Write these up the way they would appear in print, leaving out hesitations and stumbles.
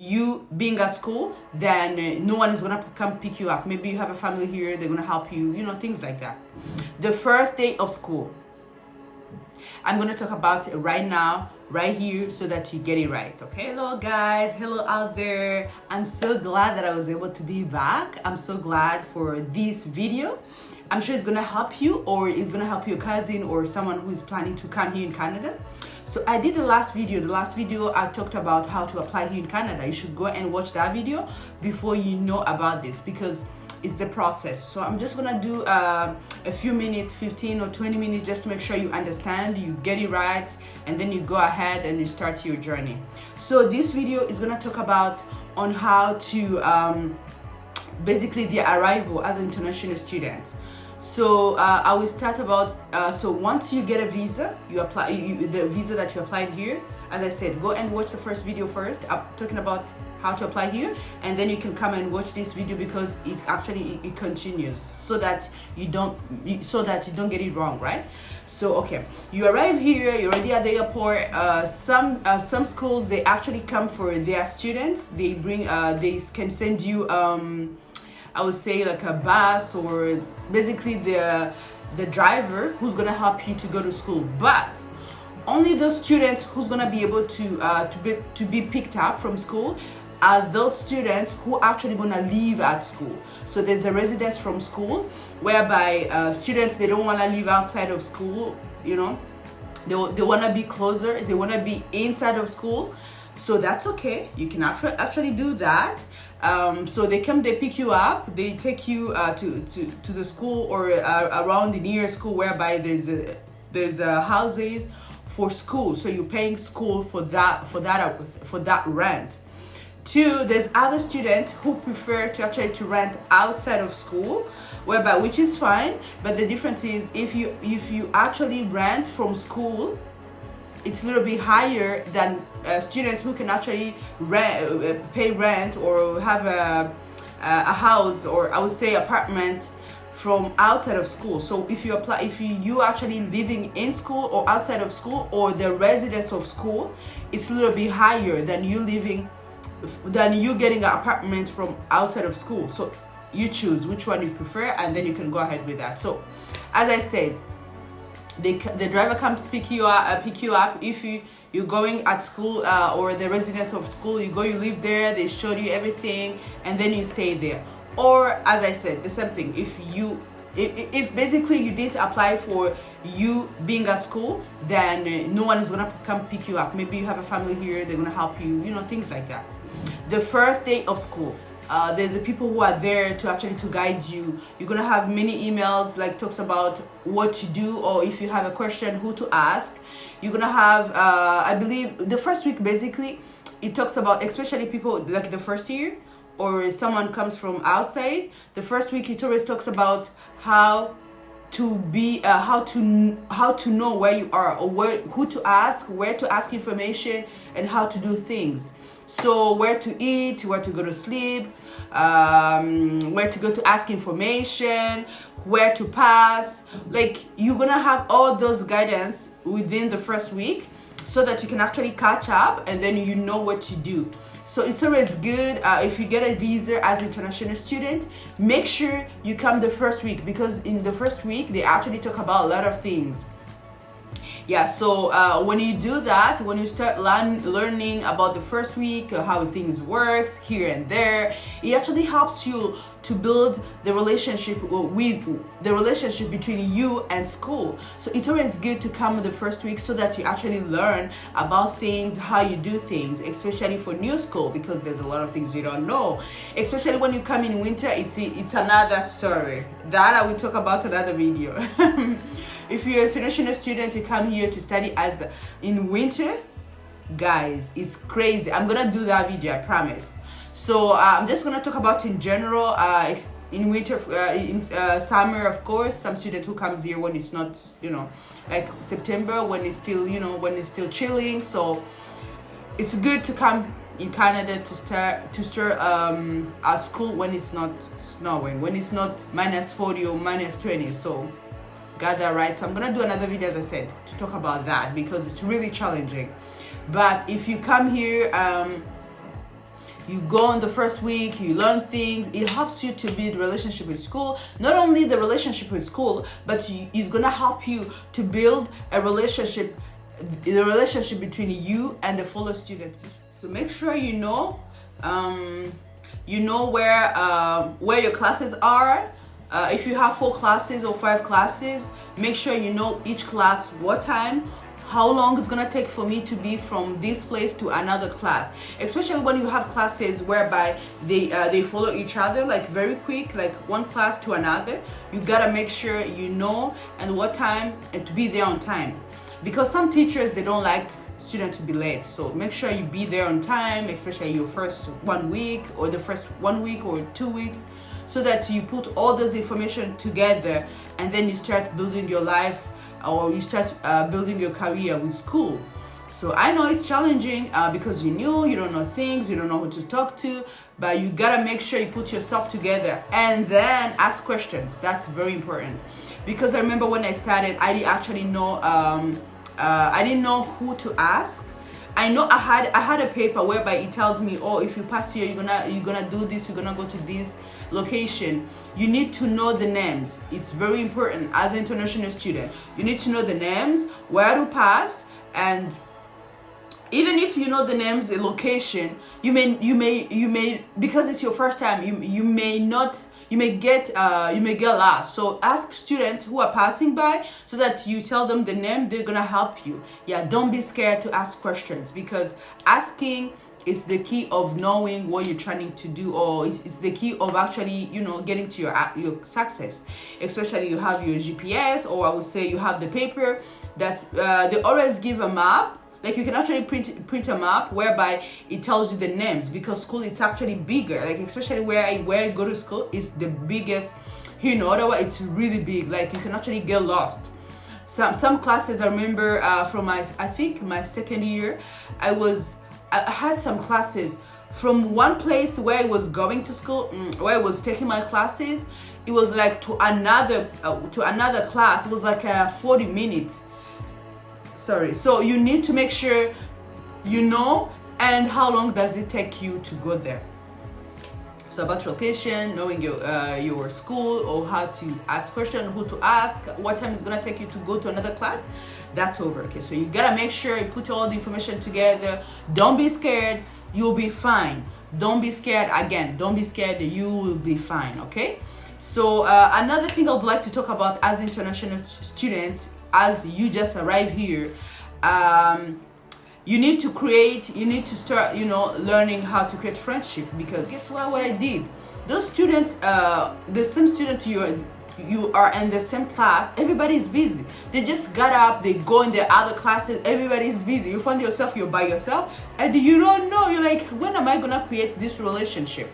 you being at school, then no one is gonna come pick you up. Maybe you have a family here, they're gonna help you, things like that. The first day of school, I'm gonna talk about it right now, right here, so that you get it right. Okay, hello guys, hello out there. I'm so glad that I was able to be back. I'm so glad for this video. I'm sure it's gonna help you, or it's gonna help your cousin or someone who's planning to come here in Canada. So I did the last video I talked about how to apply here in Canada. You should go and watch that video before you know about this, because it's the process. So I'm just gonna do a few minutes, 15 or 20 minutes, just to make sure you understand, you get it right, and then you go ahead and you start your journey. So this video is gonna talk about on how to basically the arrival as an international student. So I will start about so once you get a visa, you apply the visa that you applied here. As I said, go and watch the first video first. I'm talking about how to apply here, and then you can come and watch this video, because it's actually it continues, so that you don't get it wrong, right? So okay, you arrive here, you're already at the airport. Some schools, they actually come for their students. They bring they can send you I would say like a bus, or basically the driver who's gonna help you to go to school. But only those students who's gonna be able to be picked up from school are those students who actually gonna leave at school. So there's a residence from school, whereby students, they don't wanna leave outside of school, they wanna be closer, they wanna be inside of school. So that's okay, you can actually do that. So they pick you up, they take you to the school, or around the near school, whereby there's houses for school. So you're paying school for that rent. Two, there's other students who prefer to rent outside of school, which is fine. But the difference is, if you actually rent from school, it's a little bit higher than students who can actually pay rent or have a house, or I would say apartment, from outside of school. So if you actually living in school or outside of school, or the residence of school, it's a little bit higher than you getting an apartment from outside of school. So you choose which one you prefer, and then you can go ahead with that. So as I said, the driver comes pick you up. If you're going at school or the residence of school, you live there, they show you everything, and then you stay there. Or as I said, the same thing, if basically you didn't apply for you being at school, then no one is gonna come pick you up. Maybe you have a family here, they're gonna help you, things like that. The first day of school, there's the people who are there to guide you. You're gonna have many emails like talks about what to do, or if you have a question, who to ask. You're gonna have I believe the first week, basically it talks about, especially people like the first year, or someone comes from outside. The first week it always talks about how to know where you are, or who to ask, where to ask information, and how to do things. So where to eat, where to go to sleep, where to go to ask information, where to pass. Like, you're gonna have all those guidance within the first week, so that you can actually catch up, and then you know what to do. So it's always good if you get a visa as an international student, make sure you come the first week, because in the first week they actually talk about a lot of things. Yeah, so when you do that, when you start learning about the first week, how things works here and there, it actually helps you to build the relationship between you and school. So it's always good to come the first week, so that you actually learn about things, how you do things, especially for new school, because there's a lot of things you don't know. Especially when you come in winter, it's another story that I will talk about another video. If you're an international student, you come here to study in winter, guys, it's crazy. I'm gonna do that video, I promise. So I'm just gonna talk about in general, in winter, in summer, of course, some student who comes here when it's not, like September, when it's still, when it's still chilling. So it's good to come in Canada to start at school when it's not snowing, when it's not -40 or -20. So got that right. So I'm gonna do another video, as I said, to talk about that, because it's really challenging. But if you come here You go on the first week, you learn things. It helps you to build relationship with school. Not only the relationship with school, but it's gonna help you to build a relationship, the relationship between you and the fellow student. So make sure you know where your classes are. If you have 4 classes or 5 classes, make sure you know each class what time, how long it's gonna take for me to be from this place to another class. Especially when you have classes whereby they follow each other, like very quick, like one class to another. You gotta make sure you know and what time and to be there on time, because some teachers, they don't like student to be late. So make sure you be there on time, especially your first 1 week or the first 1 week or 2 weeks, so that you put all those information together and then you start building your life, or you start building your career with school. So I know it's challenging because you don't know things, you don't know who to talk to, but you gotta make sure you put yourself together and then ask questions. That's very important, because I remember when I started, I didn't actually know I didn't know who to ask. I know I had a paper whereby it tells me, oh, if you pass here, you're gonna do this, you're gonna go to this location. You need to know the names. It's very important as an international student. You need to know the names, where to pass, and even if you know the names, the location, you may because it's your first time, you may get lost. So ask students who are passing by so that you tell them the name. They're gonna help you. Yeah, don't be scared to ask questions, because asking is the key of knowing what you're trying to do, or it's the key of actually getting to your success. Especially you have your GPS, or I would say you have the paper. That's they always give a map. Like you can actually print a map whereby it tells you the names, because school is actually bigger. Like especially where I go to school is the biggest, otherwise it's really big. Like you can actually get lost. Some classes, I remember from my second year, I had some classes from one place where I was going to school, where I was taking my classes. It was like to another class. It was like 40 minutes. Sorry. So you need to make sure you know, and how long does it take you to go there. So about location, knowing your school, or how to ask questions, who to ask, what time it's gonna take you to go to another class, that's over. Okay, so you gotta make sure you put all the information together. Don't be scared, you'll be fine. Don't be scared. Again, don't be scared, you will be fine. Okay, so another thing I would like to talk about as international students, as you just arrived here, you need to start learning how to create friendship. Because guess what I did, those students, the same student you are in the same class, everybody is busy. They just got up, they go in their other classes, everybody is busy. You find yourself, you're by yourself, and you don't know, you're like, when am I gonna create this relationship?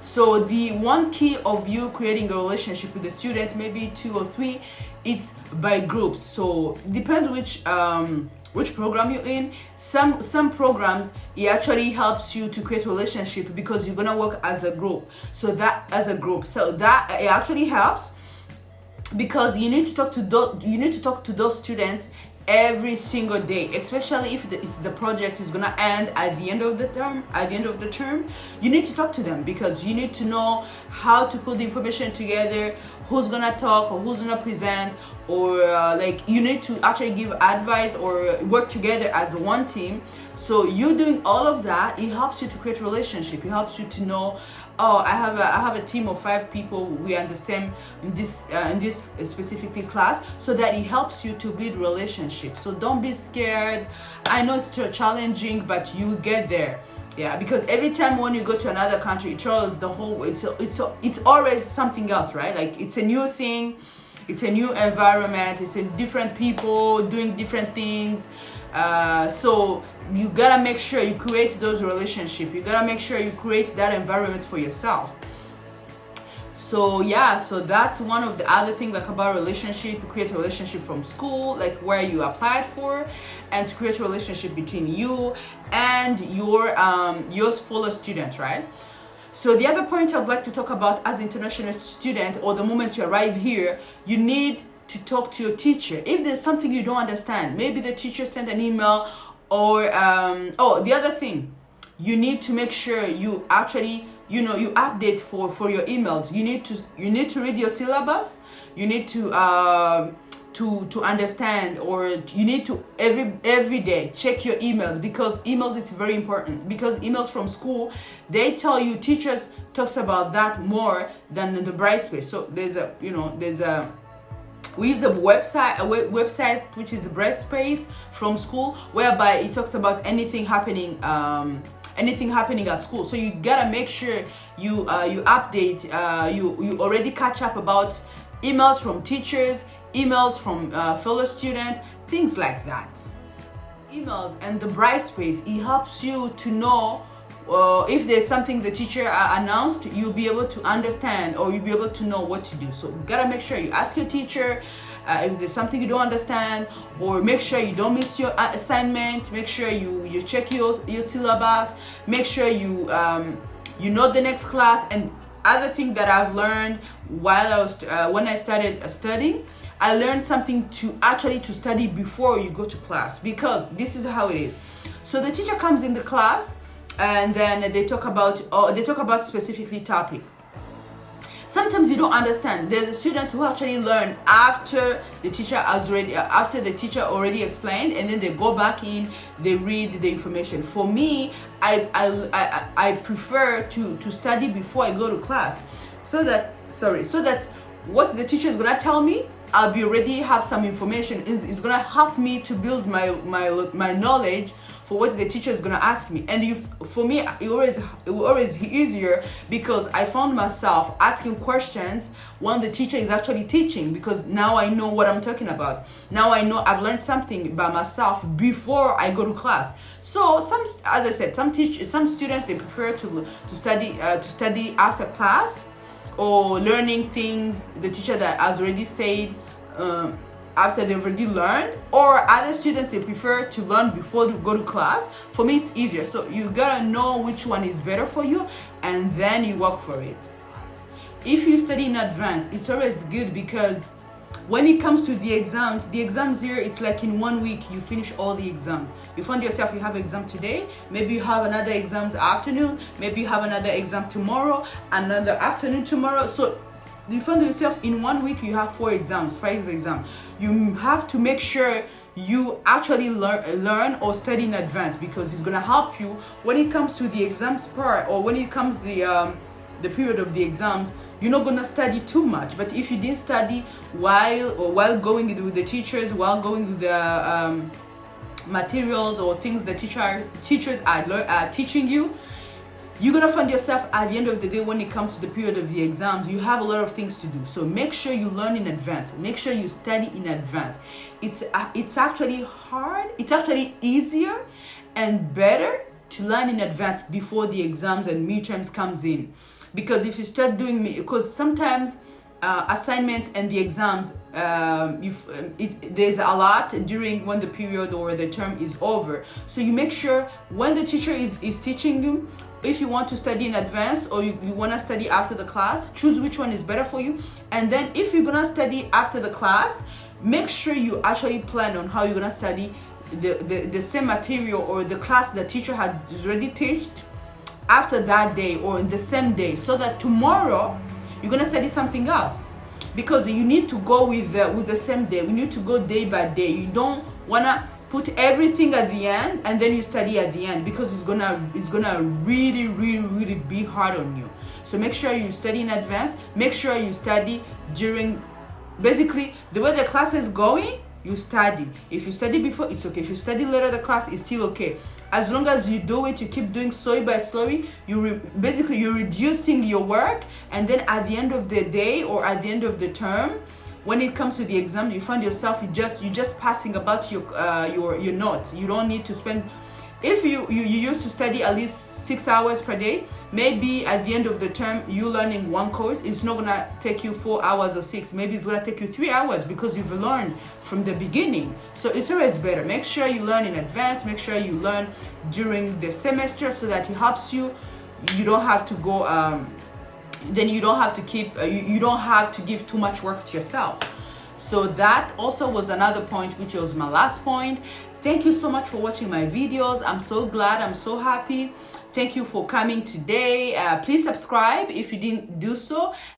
So the one key of you creating a relationship with the student, maybe 2 or 3, it's by groups. So depends which program you're in. Some programs, it actually helps you to create a relationship because you're gonna work as a group. So that it actually helps, because you need to talk to those students every single day, especially if the project is gonna end at the end of the term. You need to talk to them, because you need to know how to put the information together, who's gonna talk or who's gonna present, or like you need to actually give advice or work together as one team. So you doing all of that, it helps you to create a relationship. It helps you to know, oh, I have a team of 5 people. We are the same in this specifically class, so that it helps you to build relationships. So don't be scared. I know it's challenging, but you will get there. Yeah, because every time when you go to another country, it shows the whole. It's always something else, right? Like it's a new thing, it's a new environment, it's a different people doing different things. So you gotta make sure you create those relationships. You gotta make sure you create that environment for yourself. So yeah, so that's one of the other things, like about relationship. You create a relationship from school, like where you applied for, and to create a relationship between you and your fellow student, right? So the other point I'd like to talk about as international student, or the moment you arrive here, you need to talk to your teacher. If there's something you don't understand, maybe the teacher sent an email, or the other thing, you need to make sure you actually, you update for your emails. You need to read your syllabus. You need to understand, or you need to every day check your emails, because emails, it's very important, because emails from school, they tell you, teachers talks about that more than the Brightspace. So we use a website which is Brightspace from school, whereby it talks about anything happening at school. So you gotta make sure you update, you already catch up about emails from teachers, emails from fellow students, things like that. Emails and the Brightspace, it helps you to know if there's something the teacher announced, you'll be able to understand, or you'll be able to know what to do. So you gotta make sure you ask your teacher if there's something you don't understand, or make sure you don't miss your assignment. Make sure you check your syllabus. Make sure you know the next class. And other thing that I've learned while I was when I started studying, I learned something to study before you go to class, because this is how it is. So the teacher comes in the class, and then they talk about specifically topic. Sometimes you don't understand. There's a student who actually learn after the teacher already explained, and then they go back in, they read the information. For me, I prefer to study before I go to class, so that what the teacher is gonna tell me, I'll be already have some information. It's gonna help me to build my knowledge for what the teacher is gonna ask me. And for me, it always easier, because I found myself asking questions when the teacher is actually teaching, because now I know what I'm talking about. Now I know I've learned something by myself before I go to class. So as I said, some students, they prefer to study after class, or learning things the teacher that has already said after they've already learned, or other students, they prefer to learn before they go to class. For me, it's easier. So you gotta know which one is better for you, and then you work for it. If you study in advance, it's always good, because when it comes to the exams here, it's like in 1 week you finish all the exams. You find yourself, you have exam today, maybe you have another exam afternoon, maybe you have another exam tomorrow, another afternoon tomorrow. So you find yourself in 1 week you have 5 exams. You have to make sure you actually learn or study in advance, because it's gonna help you when it comes to the exams part, or when it comes to the period of the exams. You're not gonna study too much. But if you didn't study while going with the teachers, while going with the materials or things the teachers are teaching you, you're gonna find yourself at the end of the day, when it comes to the period of the exams, you have a lot of things to do. So make sure you learn in advance. Make sure you study in advance. It's actually hard. It's actually easier and better to learn in advance before the exams and midterms comes in. Because if you start doing because sometimes assignments and the exams, there's a lot during when the period or the term is over. So you make sure when the teacher is teaching you, if you want to study in advance or you want to study after the class, choose which one is better for you. And then if you're gonna study after the class, make sure you actually plan on how you're gonna study the same material or the class the teacher had already taught after that day or in the same day, so that tomorrow you're gonna study something else. Because you need to go with the same day. We need to go day by day. You don't wanna put everything at the end and then you study at the end, because it's gonna really be hard on you. So make sure you study in advance. Make sure you study during, basically the way the class is going, you study. If you study before, it's okay. If you study later the class, it's still okay. As long as you do it, you keep doing slowly by slowly, you're reducing your work, and then at the end of the day or at the end of the term, when it comes to the exam, you find yourself you're just passing about your notes. You don't need to spend. If you used to study at least 6 hours per day, maybe at the end of the term you learning one course, it's not gonna take you 4 hours or 6. Maybe it's gonna take you 3 hours because you've learned from the beginning. So it's always better. Make sure you learn in advance. Make sure you learn during the semester, so that it helps you. You don't have to go. Then you don't have to keep. You don't have to give too much work to yourself. So that also was another point, which was my last point. Thank you so much for watching my videos. I'm so glad. I'm so happy Thank you for coming today. Please subscribe if you didn't do so.